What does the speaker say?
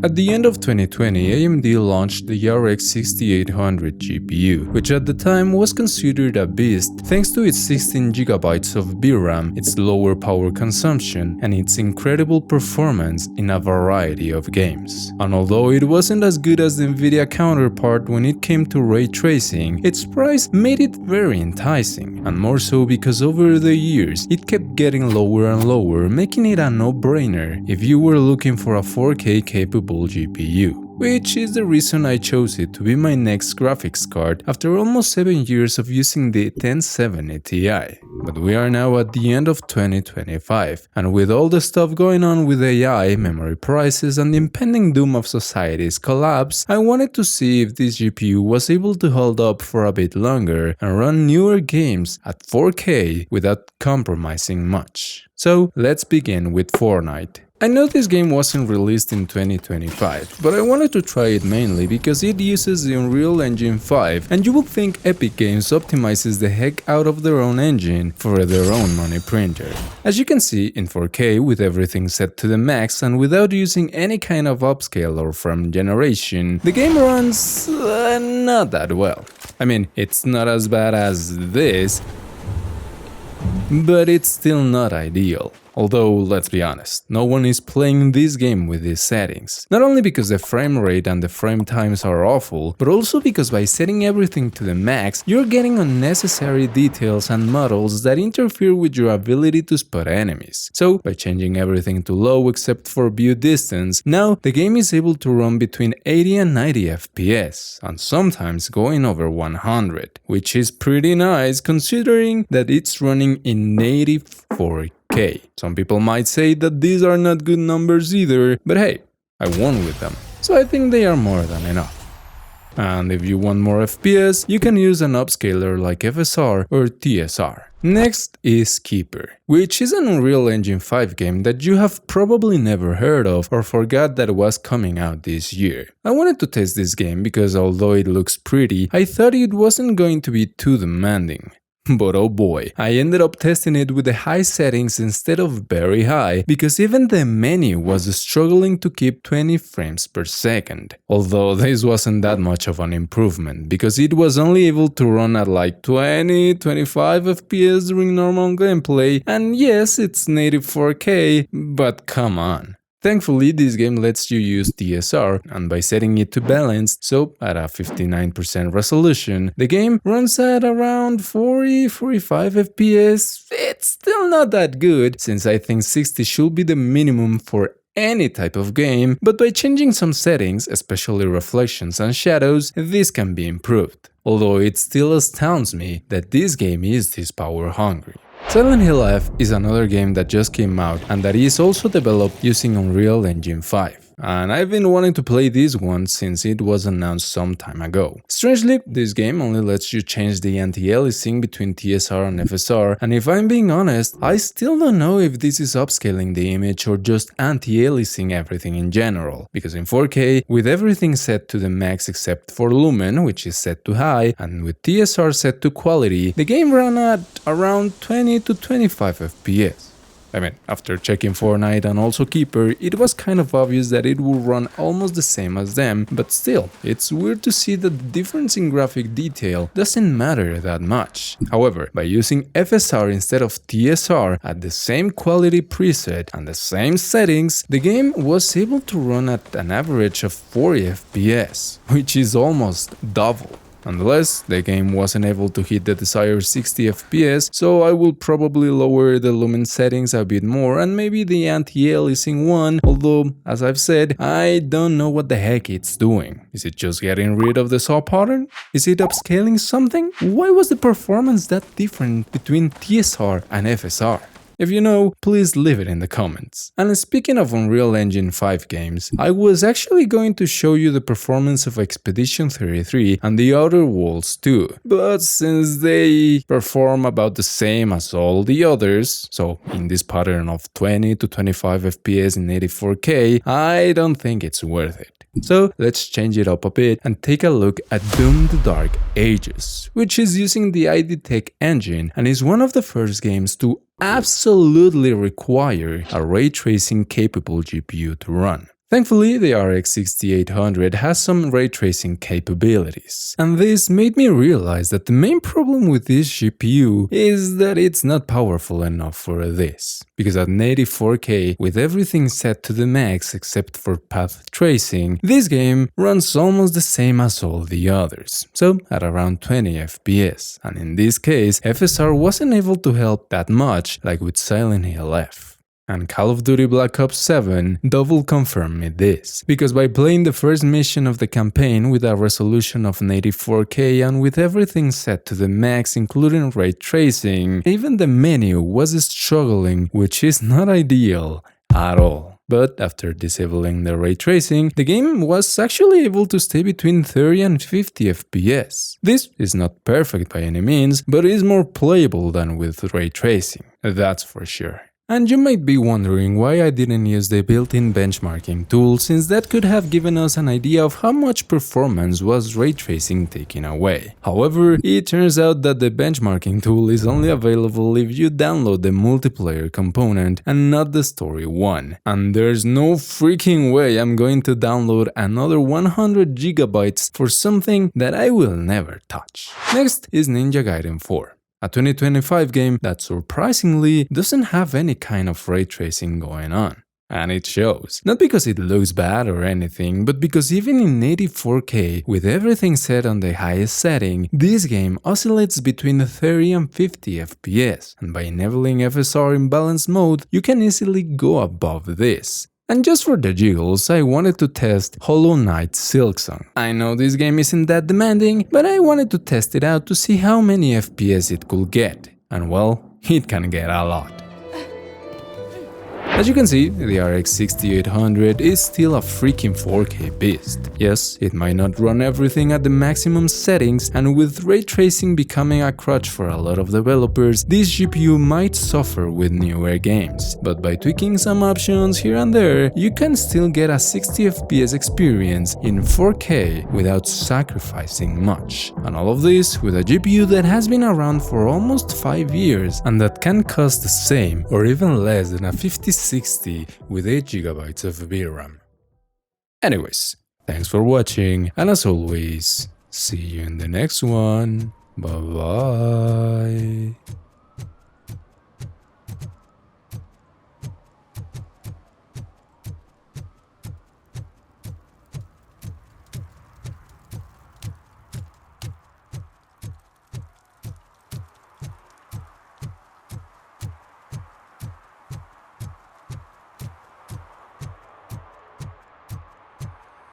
At the end of 2020, AMD launched the RX 6800 GPU, which at the time was considered a beast thanks to its 16GB of VRAM, its lower power consumption, and its incredible performance in a variety of games. And although it wasn't as good as the Nvidia counterpart when it came to ray tracing, its price made it very enticing, and more so because over the years it kept getting lower and lower, making it a no-brainer if you were looking for a 4K capable GPU. Which is the reason I chose it to be my next graphics card after almost 7 years of using the 1070 Ti. But we are now at the end of 2025, and with all the stuff going on with AI, memory prices, and the impending doom of society's collapse, I wanted to see if this GPU was able to hold up for a bit longer and run newer games at 4K without compromising much. So let's begin with Fortnite. I know this game wasn't released in 2025, but I wanted to try it mainly because it uses the Unreal Engine 5, and you would think Epic Games optimizes the heck out of their own engine for their own money printer. As you can see, in 4K with everything set to the max and without using any kind of upscale or frame generation, the game runs not that well. I mean, it's not as bad as this, but it's still not ideal. Although, let's be honest, no one is playing this game with these settings. Not only because the frame rate and the frame times are awful, but also because by setting everything to the max, you're getting unnecessary details and models that interfere with your ability to spot enemies. So, by changing everything to low except for view distance, now the game is able to run between 80 and 90 FPS, and sometimes going over 100, which is pretty nice considering that it's running in native 4K. Some people might say that these are not good numbers either, but hey, I won with them, so I think they are more than enough. And if you want more FPS, you can use an upscaler like FSR or TSR. Next is Keeper, which is an Unreal Engine 5 game that you have probably never heard of or forgot that was coming out this year. I wanted to test this game because although it looks pretty, I thought it wasn't going to be too demanding. But oh boy, I ended up testing it with the high settings instead of very high because even the menu was struggling to keep 20 frames per second. Although this wasn't that much of an improvement because it was only able to run at like 20-25 FPS during normal gameplay, and yes, it's native 4K, but come on. Thankfully, this game lets you use TSR, and by setting it to balanced, so at a 59% resolution, the game runs at around 40-45 FPS. It's still not that good, since I think 60 should be the minimum for any type of game, but by changing some settings, especially reflections and shadows, this can be improved. Although it still astounds me that this game is this power hungry. Silent Hill F is another game that just came out and that is also developed using Unreal Engine 5. And I've been wanting to play this one since it was announced some time ago. Strangely, this game only lets you change the anti-aliasing between TSR and FSR, and if I'm being honest, I still don't know if this is upscaling the image or just anti-aliasing everything in general, because in 4K, with everything set to the max except for Lumen, which is set to high, and with TSR set to quality, the game ran at around 20-25 FPS. I mean, after checking Fortnite and also Keeper, it was kind of obvious that it would run almost the same as them, but still, it's weird to see that the difference in graphic detail doesn't matter that much. However, by using FSR instead of TSR at the same quality preset and the same settings, the game was able to run at an average of 40 FPS, which is almost double. Nonetheless, the game wasn't able to hit the desired 60 FPS, so I will probably lower the lumen settings a bit more and maybe the anti-aliasing one, although, as I've said, I don't know what the heck it's doing. Is it just getting rid of the saw pattern? Is it upscaling something? Why was the performance that different between TSR and FSR? If you know, please leave it in the comments. And speaking of Unreal Engine 5 games, I was actually going to show you the performance of Expedition 33 and The Outer Worlds 2, but since they perform about the same as all the others, so in this pattern of 20-25 FPS in 84K, I don't think it's worth it. So let's change it up a bit and take a look at Doom: The Dark Ages, which is using the ID Tech engine and is one of the first games to absolutely require a ray tracing capable GPU to run. Thankfully, the RX 6800 has some ray tracing capabilities, and this made me realize that the main problem with this GPU is that it's not powerful enough for this, because at 84K with everything set to the max except for path tracing, this game runs almost the same as all the others, so at around 20 FPS, and in this case FSR wasn't able to help that much like with Silent Hill F. And Call of Duty Black Ops 7 double confirmed me this, because by playing the first mission of the campaign with a resolution of 84K and with everything set to the max including ray tracing, even the menu was struggling, which is not ideal at all. But after disabling the ray tracing, the game was actually able to stay between 30 and 50 FPS. This is not perfect by any means, but is more playable than with ray tracing, that's for sure. And you might be wondering why I didn't use the built-in benchmarking tool, since that could have given us an idea of how much performance was ray tracing taking away. However, it turns out that the benchmarking tool is only available if you download the multiplayer component and not the story one. And there's no freaking way I'm going to download another 100 gigabytes for something that I will never touch. Next is Ninja Gaiden 4. A 2025 game that surprisingly doesn't have any kind of ray tracing going on. And it shows. Not because it looks bad or anything, but because even in 84K, with everything set on the highest setting, this game oscillates between 30 and 50 FPS, and by enabling FSR in balanced mode, you can easily go above this. And just for the jiggles, I wanted to test Hollow Knight Silksong. I know this game isn't that demanding, but I wanted to test it out to see how many FPS it could get. And well, it can get a lot. As you can see, the RX 6800 is still a freaking 4K beast. Yes, it might not run everything at the maximum settings, and with ray tracing becoming a crutch for a lot of developers, this GPU might suffer with newer games. But by tweaking some options here and there, you can still get a 60 FPS experience in 4K without sacrificing much. And all of this with a GPU that has been around for almost 5 years and that can cost the same or even less than a 5060 with 8GB of VRAM. Anyways, thanks for watching, and as always, see you in the next one. Bye bye.